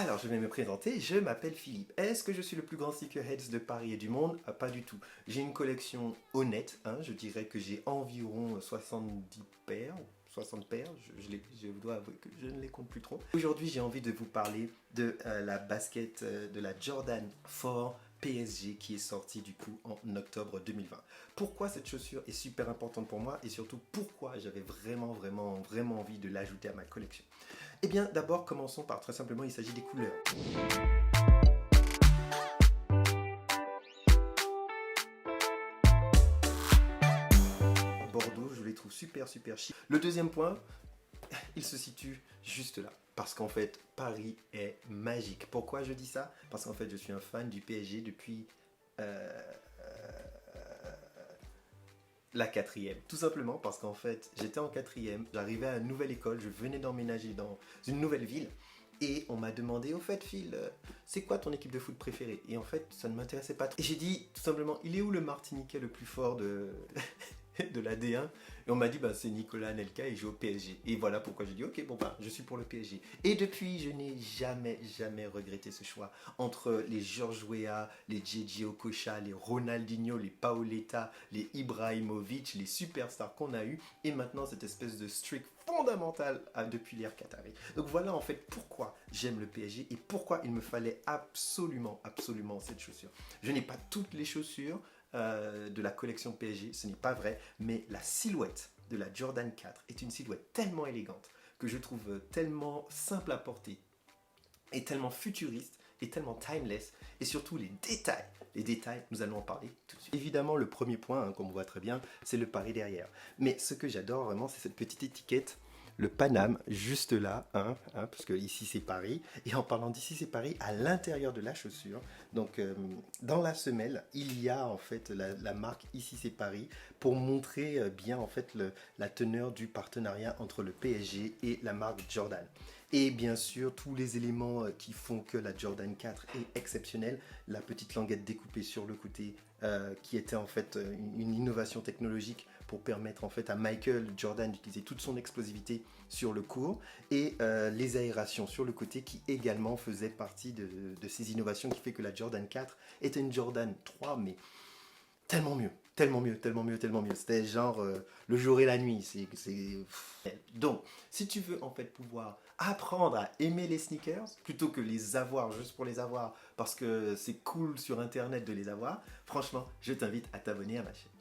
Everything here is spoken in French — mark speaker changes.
Speaker 1: Alors, je vais me présenter, je m'appelle Philippe. Est-ce que je suis le plus grand sneakerhead de Paris et du monde? Pas du tout. J'ai une collection honnête, hein, je dirais que j'ai environ 70 paires, 60 paires, je dois avouer que je ne les compte plus trop. Aujourd'hui, j'ai envie de vous parler de la basket de la Jordan 4 PSG qui est sortie du coup en octobre 2020. Pourquoi cette chaussure est super importante pour moi et surtout pourquoi j'avais vraiment envie de l'ajouter à ma collection? Eh bien, d'abord, commençons par très simplement, il s'agit des couleurs. Bordeaux, je les trouve super chic. Le deuxième point, il se situe juste là. Parce qu'en fait, Paris est magique. Pourquoi je dis ça? Parce qu'en fait, je suis un fan du PSG depuis la quatrième. Tout simplement parce qu'en fait, j'étais en quatrième, j'arrivais à une nouvelle école, je venais d'emménager dans une nouvelle ville. Et on m'a demandé, au fait Phil, c'est quoi ton équipe de foot préférée? Et en fait, ça ne m'intéressait pas trop. Et j'ai dit, tout simplement, il est où le Martiniquais le plus fort de, de la D1? Et on m'a dit, bah, c'est Nicolas Anelka, il joue au PSG. Et voilà pourquoi j'ai dit, ok, bon, bah, je suis pour le PSG. Et depuis, je n'ai jamais regretté ce choix. Entre les Georges Weah, les J.J. Okocha, les Ronaldinho, les Paoletta, les Ibrahimovic, les superstars qu'on a eu, et maintenant cette espèce de streak fondamentale depuis l'ère Qatari. Donc voilà en fait pourquoi j'aime le PSG et pourquoi il me fallait absolument cette chaussure. Je n'ai pas toutes les chaussures de la collection PSG, ce n'est pas vrai, mais la silhouette de la Jordan 4 est une silhouette tellement élégante que je trouve tellement simple à porter et tellement futuriste et tellement timeless, et surtout les détails, nous allons en parler tout de suite. Évidemment, le premier point, hein, comme on voit très bien, c'est le Paris derrière. Mais ce que j'adore vraiment, c'est cette petite étiquette, le Paname, juste là, parce que ici c'est Paris. Et en parlant d'ici c'est Paris, à l'intérieur de la chaussure, donc dans la semelle, il y a en fait la marque ici c'est Paris pour montrer bien en fait la teneur du partenariat entre le PSG et la marque Jordan. Et bien sûr, tous les éléments qui font que la Jordan 4 est exceptionnelle. La petite languette découpée sur le côté, qui était en fait une innovation technologique pour permettre en fait à Michael Jordan d'utiliser toute son explosivité sur le court. Et les aérations sur le côté qui également faisaient partie de ces innovations qui fait que la Jordan 4 était une Jordan 3, mais tellement mieux. C'était genre le jour et la nuit. Donc, si tu veux en fait pouvoir apprendre à aimer les sneakers, plutôt que les avoir juste pour les avoir, parce que c'est cool sur internet de les avoir, franchement, je t'invite à t'abonner à ma chaîne.